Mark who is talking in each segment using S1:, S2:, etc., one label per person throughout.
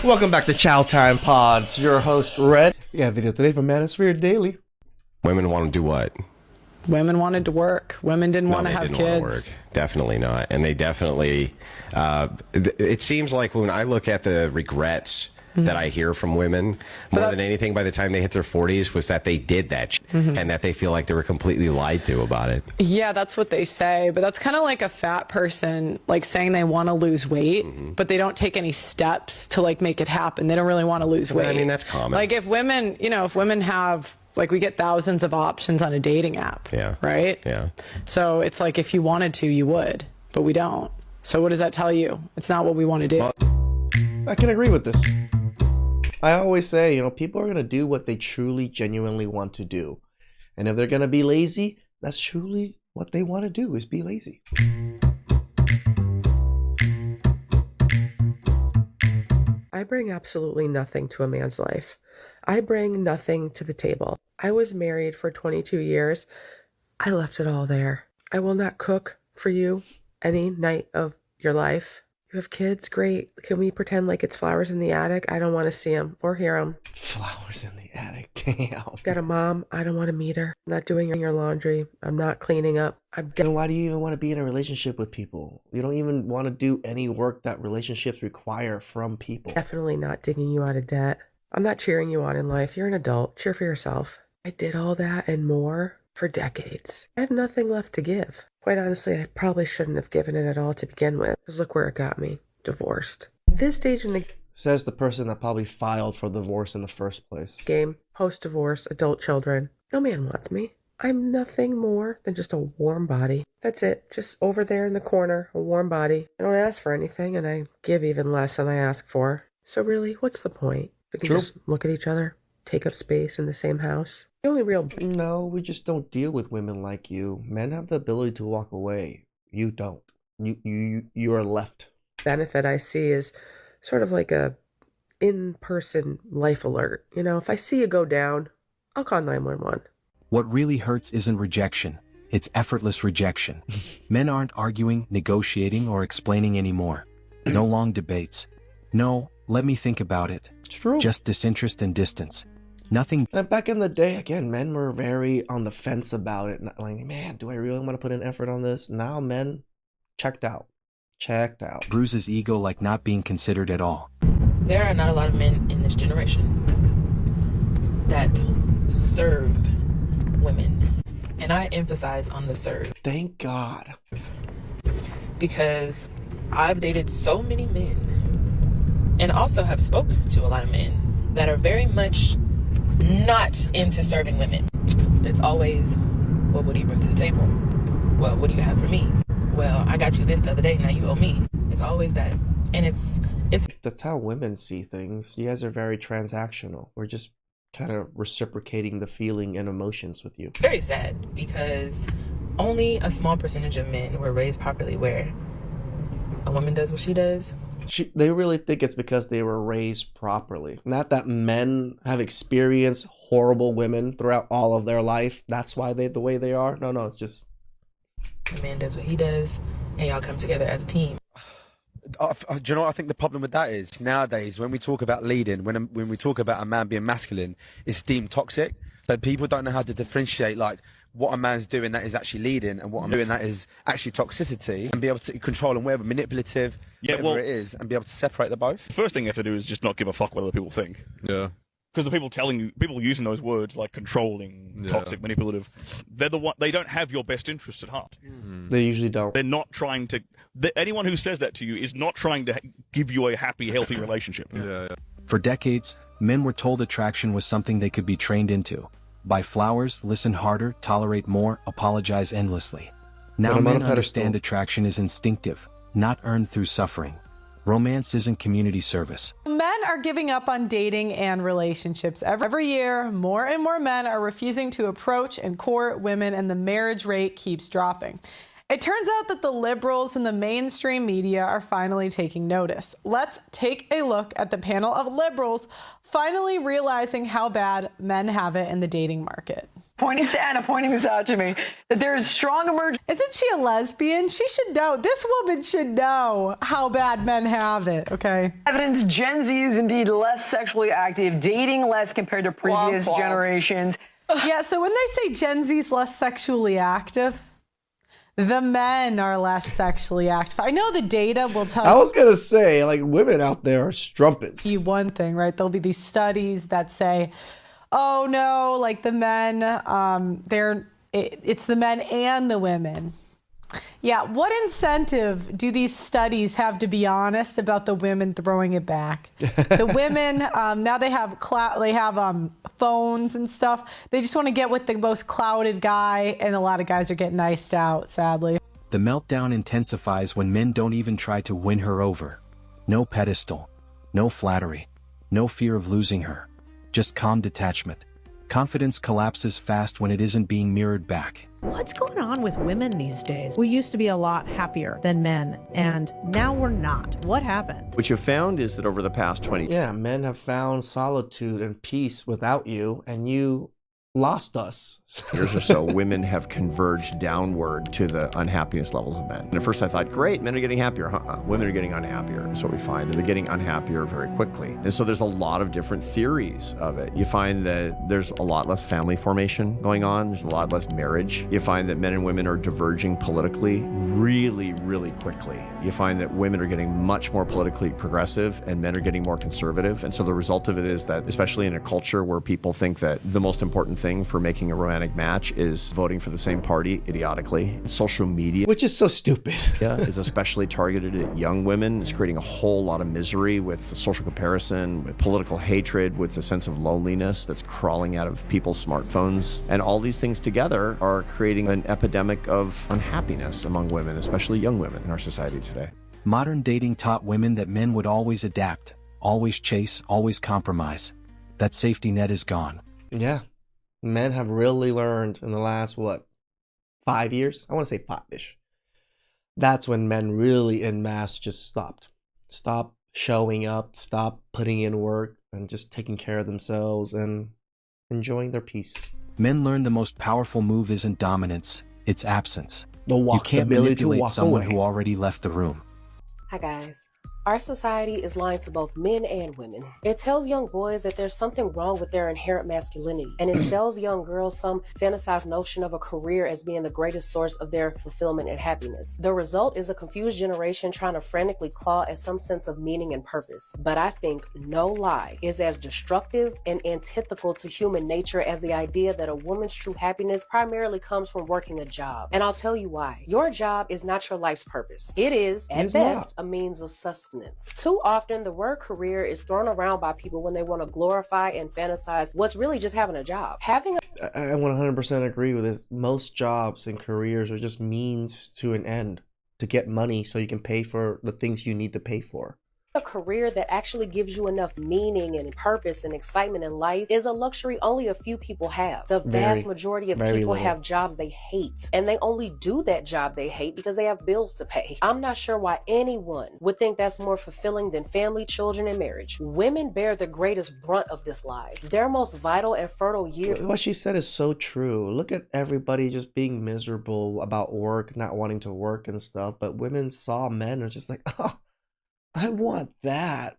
S1: Welcome back to Chow Time Pods. Your host, Red. We got a video today from Manosphere Daily.
S2: Women want to do what?
S3: Women wanted to work. Women didn't want to have kids.
S2: Want to work. Definitely not. And they definitely, it seems like when I look at the regrets that I hear from women, more than anything by the time they hit their 40s, was that they did that and that they feel like they were completely lied to about it.
S3: Yeah, that's what they say. But that's kind of like a fat person, like saying they want to lose weight, but they don't take any steps to like make it happen. They don't really want to lose weight.
S2: I mean, that's common.
S3: Like if women, if women have, like we get thousands of options on a dating app.
S2: Yeah.
S3: Right?
S2: Yeah.
S3: So it's like if you wanted to, you would, but we don't. So what does that tell you? It's not what we want to do.
S1: I can agree with this. I always say, people are going to do what they truly, genuinely want to do. And if they're going to be lazy, that's truly what they want to do, is be lazy.
S4: I bring absolutely nothing to a man's life. I bring nothing to the table. I was married for 22 years. I left it all there. I will not cook for you any night of your life. You have kids? Great. Can we pretend like it's flowers in the attic? I don't want to see them or hear them.
S1: Flowers in the attic. Damn.
S4: Got a mom? I don't want to meet her. I'm not doing your laundry. I'm not cleaning up.
S1: Then why do you even want to be in a relationship with people? You don't even want to do any work that relationships require from people.
S4: Definitely not digging you out of debt. I'm not cheering you on in life. You're an adult. Cheer for yourself. I did all that and more for decades. I have nothing left to give. Quite honestly, I probably shouldn't have given it at all to begin with. Because look where it got me. Divorced. This stage in the
S1: Says the person that probably filed for divorce in the first place.
S4: game, post-divorce, adult children. No man wants me. I'm nothing more than just a warm body. That's it. Just over there in the corner, a warm body. I don't ask for anything, and I give even less than I ask for. So really, what's the point? We can just look at each other, take up space in the same house. The only real...
S1: No, we just don't deal with women like you. Men have the ability to walk away. You don't. You are left.
S4: benefit I see is sort of like a in-person life alert. If I see you go down, I'll call 911.
S5: What really hurts isn't rejection. It's effortless rejection. Men aren't arguing, negotiating, or explaining anymore. No long debates. No, let me think about it.
S1: It's true.
S5: Just disinterest and distance. Nothing.
S1: And back in the day, again, men were very on the fence about it. Not like, man, do I really want to put in effort on this? Now men, checked out.
S5: Bruises ego like not being considered at all.
S6: There are not a lot of men in this generation that serve women. And I emphasize on the serve.
S1: Thank God.
S6: Because I've dated so many men and also have spoken to a lot of men that are very much not into serving women. It's always, well, what do you bring to the table? Well, what do you have for me? Well, I got you this the other day, now you owe me. It's always that. And it's
S1: that's how women see things. You guys are very transactional. We're just kind of reciprocating the feeling and emotions with you.
S6: very sad because only a small percentage of men were raised properly where a woman does what she does.
S1: They really think it's because they were raised properly. Not that men have experienced horrible women throughout all of their life. That's why they're the way they are. No, it's just...
S6: A man does what he does, and y'all come together as a team.
S7: Do you know what I think the problem with that is? Nowadays, when we talk about leading, when we talk about a man being masculine, it's deemed toxic. So people don't know how to differentiate, like, what a man's doing that is actually leading and what I'm doing that is actually toxicity, and be able to control and whatever, manipulative, whatever it is, and be able to separate the both.
S8: The first thing you have to do is just not give a fuck what other people think.
S9: Yeah.
S8: Because the people using those words like controlling, toxic, manipulative, they don't have your best interests at heart.
S1: They usually don't.
S8: They're not trying to. Anyone who says that to you is not trying to give you a happy, healthy relationship.
S9: Yeah.
S5: For decades, men were told attraction was something they could be trained into. Buy flowers, listen harder, tolerate more, apologize endlessly. Now men understand attraction is instinctive, not earned through suffering. Romance isn't community service.
S3: Men are giving up on dating and relationships. Every year, more and more men are refusing to approach and court women, and the marriage rate keeps dropping. It turns out that the liberals and the mainstream media are finally taking notice. Let's take a look at the panel of liberals finally realizing how bad men have it in the dating market.
S9: pointing to Anna, pointing this out to me, that there is strong emergence.
S3: Isn't she a lesbian? She should know. This woman should know how bad men have it, okay?
S9: Evidence Gen Z is indeed less sexually active, dating less compared to previous generations.
S3: Yeah, so when they say Gen Z is less sexually active, the men are less sexually active. I know the data will tell
S1: I was going to say, like, women out there are strumpets.
S3: you one thing, right? There'll be these studies that say, oh no, like the men, it's the men and the women. Yeah, what incentive do these studies have to be honest about the women throwing it back? The women, now they have phones and stuff. They just want to get with the most clouded guy, and a lot of guys are getting iced out, sadly.
S5: The meltdown intensifies when men don't even try to win her over. No pedestal, no flattery, no fear of losing her. Just calm detachment. Confidence collapses fast when it isn't being mirrored back.
S10: What's going on with women these days? We used to be a lot happier than men, and now we're not. What happened?
S11: What you found is that over the past 20
S1: Yeah, men have found solitude and peace without you, and you lost us.
S11: years or so, women have converged downward to the unhappiness levels of men. And at first I thought, great, men are getting happier. Women are getting unhappier, is what we find. And they're getting unhappier very quickly. And so there's a lot of different theories of it. You find that there's a lot less family formation going on. There's a lot less marriage. You find that men and women are diverging politically really, really quickly. You find that women are getting much more politically progressive and men are getting more conservative. And so the result of it is that, especially in a culture where people think that the most important thing for making a romantic match is voting for the same party idiotically. Social media,
S1: which is so stupid,
S11: is especially targeted at young women. It's creating a whole lot of misery with social comparison, with political hatred, with the sense of loneliness that's crawling out of people's smartphones. And all these things together are creating an epidemic of unhappiness among women, especially young women in our society today.
S5: Modern dating taught women that men would always adapt, always chase, always compromise. That safety net is gone.
S1: Yeah. Men have really learned in the last, 5 years? I want to say 5-ish. That's when men really en masse just stopped. Stop showing up, stop putting in work, and just taking care of themselves and enjoying their peace.
S5: Men learn the most powerful move isn't dominance, it's absence. You can't
S1: ability to
S5: manipulate
S1: walk
S5: someone
S1: away.
S5: who already left the room.
S12: Hi guys. Our society is lying to both men and women. It tells young boys that there's something wrong with their inherent masculinity, and it sells young girls some fantasized notion of a career as being the greatest source of their fulfillment and happiness. The result is a confused generation trying to frantically claw at some sense of meaning and purpose. But I think no lie is as destructive and antithetical to human nature as the idea that a woman's true happiness primarily comes from working a job. And I'll tell you why. Your job is not your life's purpose. It is, at best, a means of sustenance. Too often, the word career is thrown around by people when they want to glorify and fantasize what's really just having a job.
S1: I 100% agree with it. Most jobs and careers are just means to an end, to get money so you can pay for the things you need to pay for.
S12: A career that actually gives you enough meaning and purpose and excitement in life is a luxury only a few people have. The vast majority of people have jobs they hate, and they only do that job they hate because they have bills to pay. I'm not sure why anyone would think that's more fulfilling than family, children, and marriage. Women bear the greatest brunt of this lie. Their most vital and fertile years.
S1: What she said is so true. Look at everybody just being miserable about work, not wanting to work and stuff, but women saw men and are just like, oh, I want that.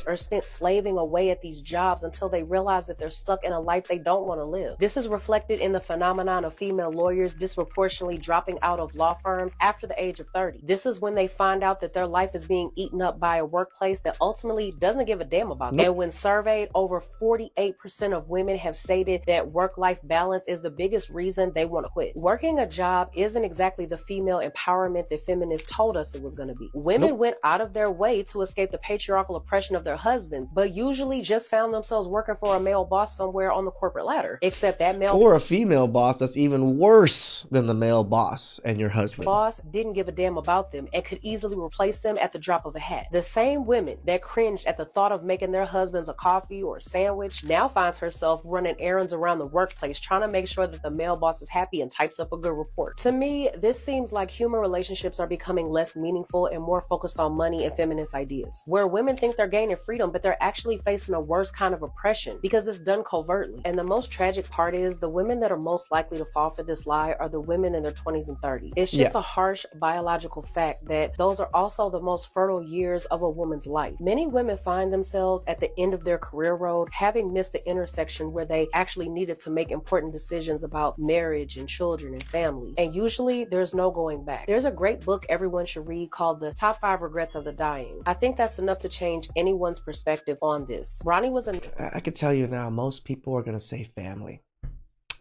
S12: Are spent slaving away at these jobs until they realize that they're stuck in a life they don't want to live. This is reflected in the phenomenon of female lawyers disproportionately dropping out of law firms after the age of 30. This is when they find out that their life is being eaten up by a workplace that ultimately doesn't give a damn about them. And when surveyed, over 48% of women have stated that work-life balance is the biggest reason they want to quit. Working a job isn't exactly the female empowerment that feminists told us it was going to be. Women went out of their way to escape the patriarchal oppression of their husbands, but usually just found themselves working for a male boss somewhere on the corporate ladder. Except that male
S1: or a female boss that's even worse than the male boss and your husband.
S12: Boss didn't give a damn about them and could easily replace them at the drop of a hat. The same women that cringed at the thought of making their husbands a coffee or a sandwich now finds herself running errands around the workplace trying to make sure that the male boss is happy and types up a good report. To me, this seems like human relationships are becoming less meaningful and more focused on money and feminist ideas. Where women think they're gaining gaining freedom, but they're actually facing a worse kind of oppression because it's done covertly. And the most tragic part is the women that are most likely to fall for this lie are the women in their 20s and 30s. It's just a harsh biological fact that those are also the most fertile years of a woman's life. Many women find themselves at the end of their career road, having missed the intersection where they actually needed to make important decisions about marriage and children and family. And usually there's no going back. There's a great book everyone should read called The Top 5 Regrets of the Dying. I think that's enough to change anyone's perspective on this. Ronnie was
S1: I can tell you now, most people are going to say family.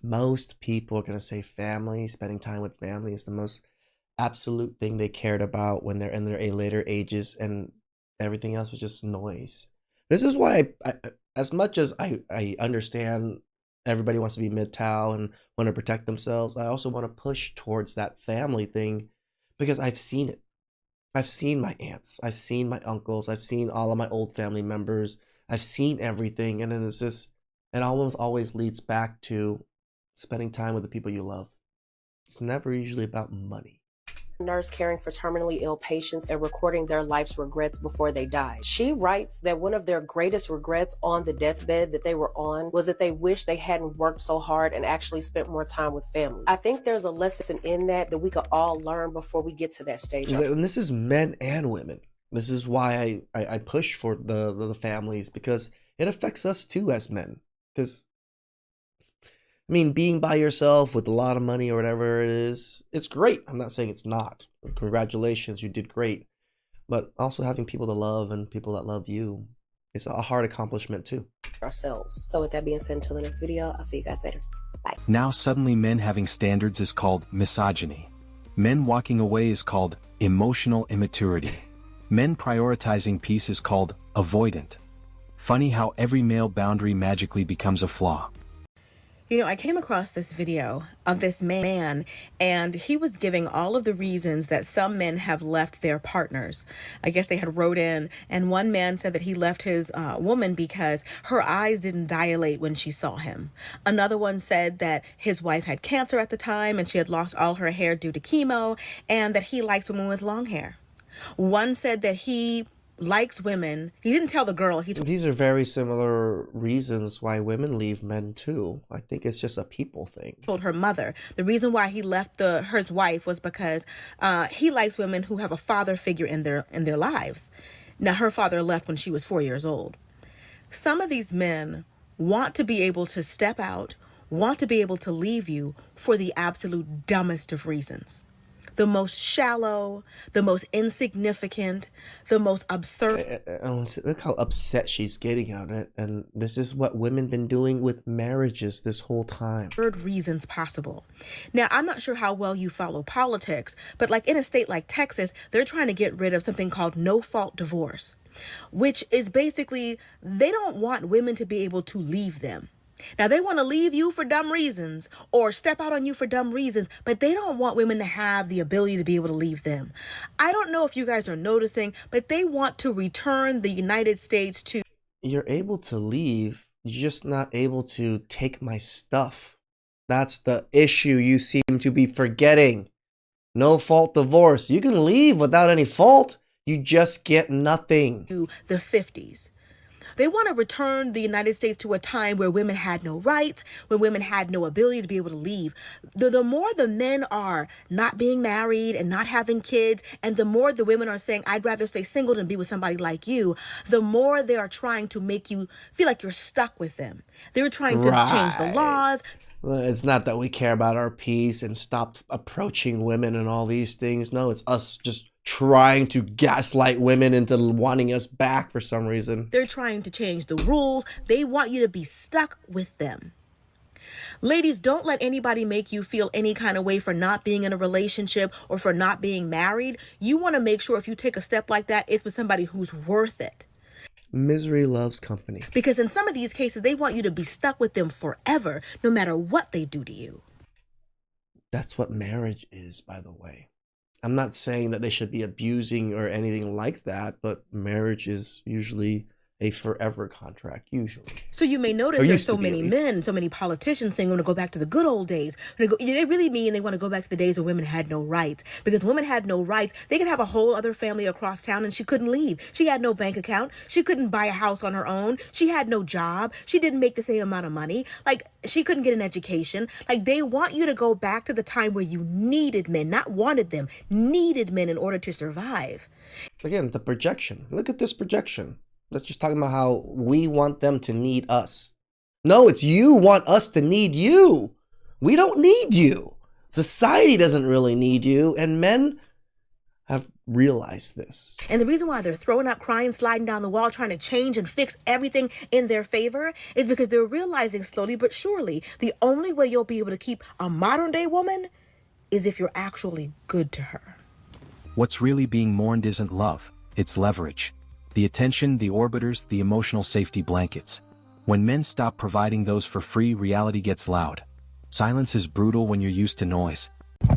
S1: Most people are going to say family. Spending time with family is the most absolute thing they cared about when they're in their later ages, and everything else was just noise. This is why I as much as I understand everybody wants to be MGTOW and want to protect themselves, I also want to push towards that family thing because I've seen it. I've seen my aunts, I've seen my uncles, I've seen all of my old family members, I've seen everything, and then it's just, it always leads back to spending time with the people you love. It's never usually about money.
S12: Nurse caring for terminally ill patients and recording their life's regrets before they die. She writes that one of their greatest regrets on the deathbed that they were on was that they wish they hadn't worked so hard and actually spent more time with family. I think there's a lesson in that we could all learn before we get to that stage.
S1: And this is men and women. This is why I push for the families, because it affects us too as men. Because I mean, being by yourself with a lot of money or whatever it is, it's great. I'm not saying it's not. Congratulations, you did great. But also having people to love and people that love you is a hard accomplishment too.
S12: Ourselves. So with that being said, until the next video, I'll see you guys later. Bye.
S5: Now suddenly men having standards is called misogyny. Men walking away is called emotional immaturity. Men prioritizing peace is called avoidant. Funny how every male boundary magically becomes a flaw.
S13: You know, I came across this video of this man, and he was giving all of the reasons that some men have left their partners. I guess they had wrote in, and one man said that he left his woman because her eyes didn't dilate when she saw him. Another one said that his wife had cancer at the time, and she had lost all her hair due to chemo, and that he likes women with long hair. One said that he likes women. He didn't tell the girl.
S1: These are very similar reasons why women leave men too. I think it's just a people thing.
S13: Told her mother the reason why he left his wife was because he likes women who have a father figure in their lives. Now her father left when she was 4 years old. Some of these men want to be able to step out, want to be able to leave you for the absolute dumbest of reasons. The most shallow, the most insignificant, the most absurd.
S1: Look how upset she's getting at it. And this is what women been doing with marriages this whole time.
S13: Reasons possible. Now, I'm not sure how well you follow politics, but like in a state like Texas, they're trying to get rid of something called no-fault divorce, which is basically they don't want women to be able to leave them. Now, they want to leave you for dumb reasons or step out on you for dumb reasons, but they don't want women to have the ability to be able to leave them. I don't know if you guys are noticing, but they want to return the United States to...
S1: You're able to leave, you're just not able to take my stuff. That's the issue you seem to be forgetting. No fault divorce. You can leave without any fault. You just get nothing.
S13: To the 50s. They want to return the United States to a time where women had no rights, where women had no ability to be able to leave. The more the men are not being married and not having kids, and the more the women are saying, I'd rather stay single than be with somebody like you, the more they are trying to make you feel like you're stuck with them. They're trying to change the laws.
S1: It's not that we care about our peace and stop approaching women and all these things. No, it's us just trying to gaslight women into wanting us back for some reason.
S13: They're trying to change the rules. They want you to be stuck with them. Ladies, don't let anybody make you feel any kind of way for not being in a relationship or for not being married. You want to make sure if you take a step like that, it's with somebody who's worth it.
S1: Misery loves company.
S13: Because in some of these cases, they want you to be stuck with them forever, no matter what they do to you.
S1: That's what marriage is, by the way. I'm not saying that they should be abusing or anything like that, but marriage is usually a forever contract, usually.
S13: So you may notice
S1: Or
S13: there's
S1: used to
S13: so
S1: be, at
S13: many
S1: least.
S13: men, so many politicians saying we want to go back to the good old days. They really mean they want to go back to the days where women had no rights. Because women had no rights. They could have a whole other family across town and she couldn't leave. She had no bank account. She couldn't buy a house on her own. She had no job. She didn't make the same amount of money. Like, she couldn't get an education. Like, they want you to go back to the time where you needed men, not wanted them, needed men in order to survive.
S1: Again, the projection. Look at this projection. Let's just talk about how we want them to need us. No, it's you want us to need you. We don't need you. Society doesn't really need you, and men have realized this.
S13: And the reason why they're throwing up, crying, sliding down the wall, trying to change and fix everything in their favor is because they're realizing slowly but surely the only way you'll be able to keep a modern day woman is if you're actually good to her.
S5: What's really being mourned isn't love, it's leverage. The attention, the orbiters, the emotional safety blankets. When men stop providing those for free, reality gets loud. Silence is brutal when you're used to noise.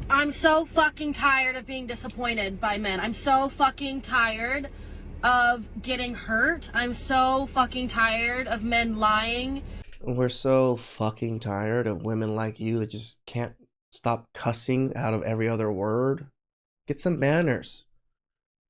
S14: I'm so fucking tired of being disappointed by men. I'm so fucking tired of getting hurt. I'm so fucking tired of men lying.
S1: We're so fucking tired of women like you that just can't stop cussing out of every other word. Get some manners.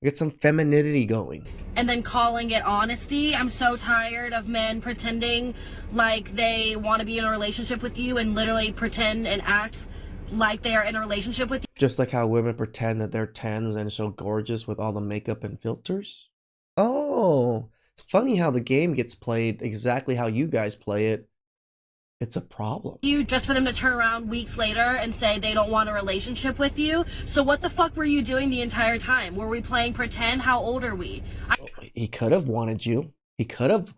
S1: Get some femininity going.
S14: And then calling it honesty. I'm so tired of men pretending like they want to be in a relationship with you and literally pretend and act like they are in a relationship with you.
S1: Just like how women pretend that they're 10s and so gorgeous with all the makeup and filters. Oh, it's funny how the game gets played exactly how you guys play it. It's a problem.
S14: You just for them to turn around weeks later and say they don't want a relationship with you. So what the fuck were you doing the entire time? Were we playing pretend? How old are we?
S1: He could have wanted you. He could have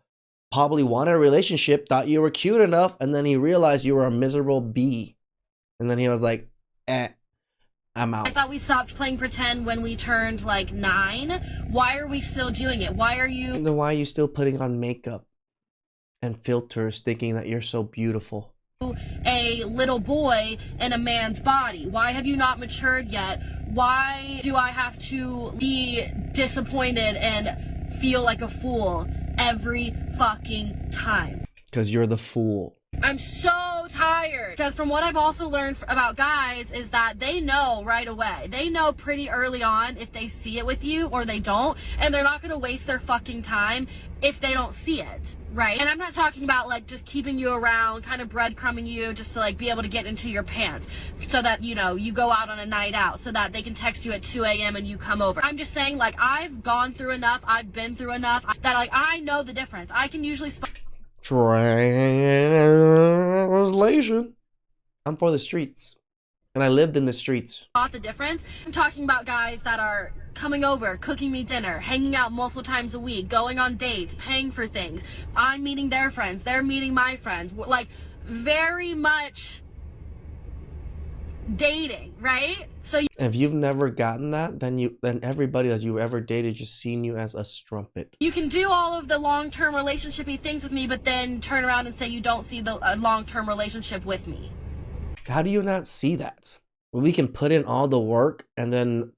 S1: probably wanted a relationship, thought you were cute enough, and then he realized you were a miserable bee. And then he was like, I'm out.
S14: I thought we stopped playing pretend when we turned like 9. Why are we still doing it? Why are you...
S1: Then why are you still putting on makeup and filters thinking that you're so beautiful?
S14: A little boy in a man's body. Why have you not matured yet? Why do I have to be disappointed and feel like a fool every fucking time?
S1: Because you're the fool.
S14: I'm so tired. Because from what I've also learned about guys is that they know right away. They know pretty early on if they see it with you or they don't. And they're not going to waste their fucking time if they don't see it. Right? And I'm not talking about like just keeping you around, kind of breadcrumbing you just to like be able to get into your pants so that, you know, you go out on a night out so that they can text you at 2 a.m. and you come over. I'm just saying, like, I've gone through enough. I've been through enough that like I know the difference. I can usually
S1: Translation. I'm for the streets. And I lived in the streets.
S14: Spot the difference. I'm talking about guys that are coming over, cooking me dinner, hanging out multiple times a week, going on dates, paying for things. I'm meeting their friends. They're meeting my friends. Like, very much dating, right? So
S1: if you've never gotten that, then everybody that you ever dated just seen you as a strumpet.
S14: you can do all of the long-term relationshipy things with me, but then turn around and say you don't see the long-term relationship with me.
S1: How do you not see that? We can put in all the work and then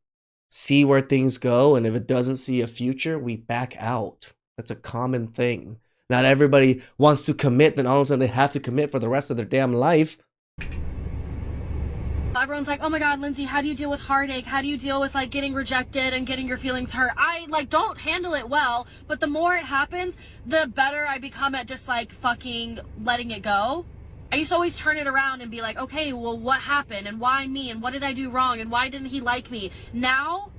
S1: see where things go, and if it doesn't see a future, we back out. That's a common thing. Not everybody wants to commit, then all of a sudden they have to commit for the rest of their damn life.
S14: Everyone's like, oh my god, Lindsay, how do you deal with heartache? How do you deal with like getting rejected and getting your feelings hurt? I like don't handle it well, but the more it happens, the better I become at just like fucking letting it go. I used to always turn it around and be like, okay, well, what happened and why me and what did I do wrong and why didn't he like me? Now,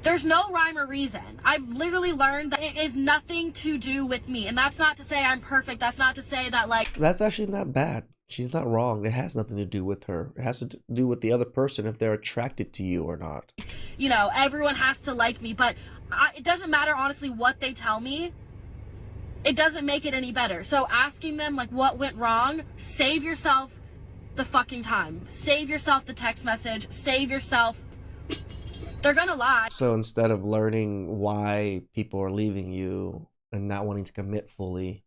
S14: there's no rhyme or reason. I've literally learned that it is nothing to do with me. And that's not to say I'm perfect. That's not to say that like...
S1: That's actually not bad. She's not wrong. It has nothing to do with her. It has to do with the other person, if they're attracted to you or not.
S14: You know, everyone has to like me, but it doesn't matter, honestly, what they tell me. It doesn't make it any better. So asking them, like, what went wrong, save yourself the fucking time. Save yourself the text message. Save yourself... They're gonna lie.
S1: So instead of learning why people are leaving you and not wanting to commit fully,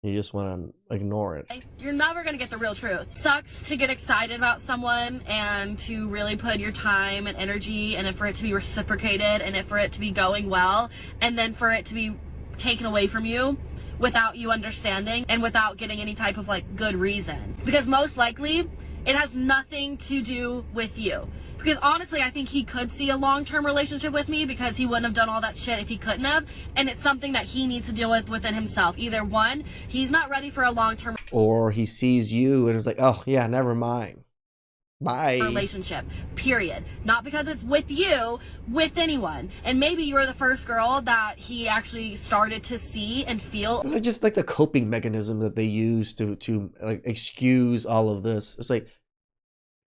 S1: you just want to ignore it.
S14: You're never going to get the real truth. It sucks to get excited about someone and to really put your time and energy and for it to be reciprocated and for it to be going well and then for it to be taken away from you without you understanding and without getting any type of like good reason. Because most likely it has nothing to do with you. Because honestly, I think he could see a long-term relationship with me because he wouldn't have done all that shit if he couldn't have. And it's something that he needs to deal with within himself. Either one, he's not ready for a long-term
S1: or he sees you and is like, oh yeah, never mind. Bye.
S14: Relationship, period. Not because it's with you, with anyone. And maybe you're the first girl that he actually started to see and feel.
S1: It's just like the coping mechanism that they use to like excuse all of this. It's like,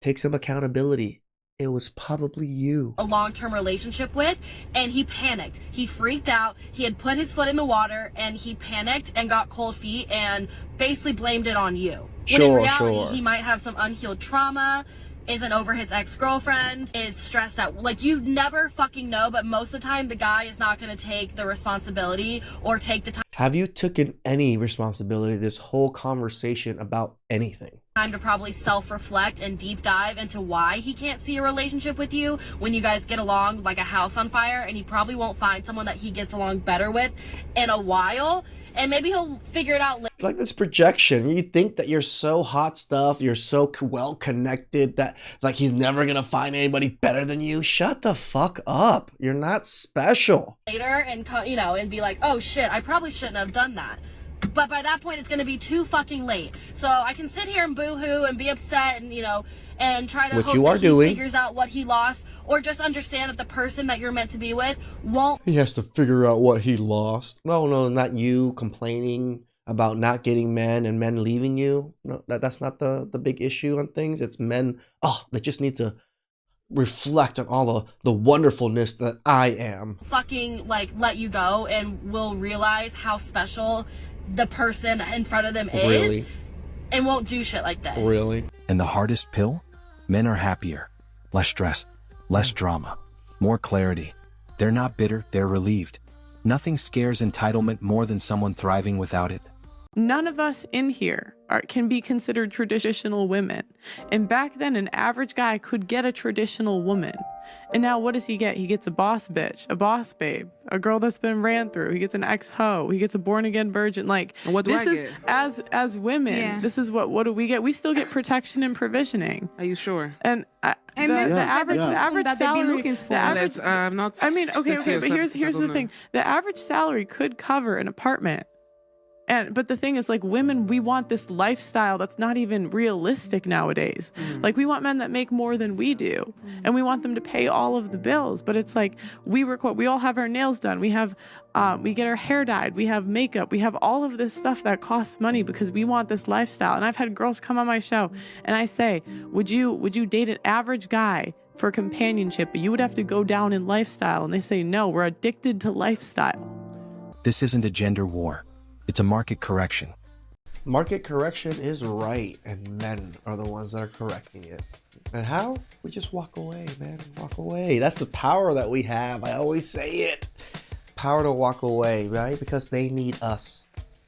S1: take some accountability. It was probably you.
S14: A long-term relationship with, and he panicked. He freaked out. He had put his foot in the water and he panicked and got cold feet and basically blamed it on you. When in reality, he might have some unhealed trauma, isn't over his ex-girlfriend, is stressed out. Like, you never fucking know, but most of the time the guy is not going to take the responsibility or take the time.
S1: Have you taken any responsibility this whole conversation about anything?
S14: Time to probably self-reflect and deep dive into why he can't see a relationship with you when you guys get along like a house on fire, and he probably won't find someone that he gets along better with in a while, and maybe he'll figure it out later.
S1: Like this projection, you think that you're so hot stuff, you're so well connected that like he's never gonna find anybody better than you. Shut the fuck up. You're not special.
S14: Later and and be like, oh shit, I probably shouldn't have done that. But by that point, it's going to be too fucking late. So I can sit here and boo-hoo and be upset and, and try to hope that he figures out what he lost, or just understand that the person that you're meant to be with won't.
S1: He has to figure out what he lost. No, not you complaining about not getting men and men leaving you. No, that's not the big issue on things. It's men, they just need to reflect on all the wonderfulness that I am.
S14: Fucking, let you go and will realize how special the person in front of them is, and won't do shit like this.
S1: Really?
S5: And the hardest pill? Men are happier. Less stress, less drama, more clarity. They're not bitter, they're relieved. Nothing scares entitlement more than someone thriving without it.
S15: None of us in here can be considered traditional women. And back then, an average guy could get a traditional woman. And now what does he get? He gets a boss bitch, a boss babe, a girl that's been ran through. He gets an ex-hoe. He gets a born-again virgin. Like,
S16: what do
S15: this
S16: I
S15: is,
S16: get?
S15: as women, this is what do we get? We still get protection and provisioning.
S16: Are you sure?
S15: And the average salary, but here's the thing. The average salary could cover an apartment. But the thing is, like, women, we want this lifestyle that's not even realistic nowadays. Like, we want men that make more than we do, and we want them to pay all of the bills. But it's like, we all have our nails done. We have, we get our hair dyed. We have makeup. We have all of this stuff that costs money because we want this lifestyle. And I've had girls come on my show, and I say, would you date an average guy for companionship? But you would have to go down in lifestyle. And they say, no, we're addicted to lifestyle.
S5: This isn't a gender war. It's a market correction.
S1: Market correction is right, and men are the ones that are correcting it. And how? We just walk away, man. Walk away. That's the power that we have. I always say it. Power to walk away, right? Because they need us.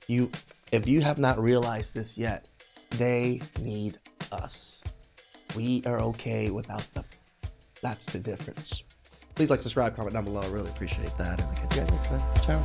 S1: If you have not realized this yet, they need us. We are okay without them. That's the difference. Please like, subscribe, comment down below. I really appreciate that. And I'll catch you guys next time. Ciao.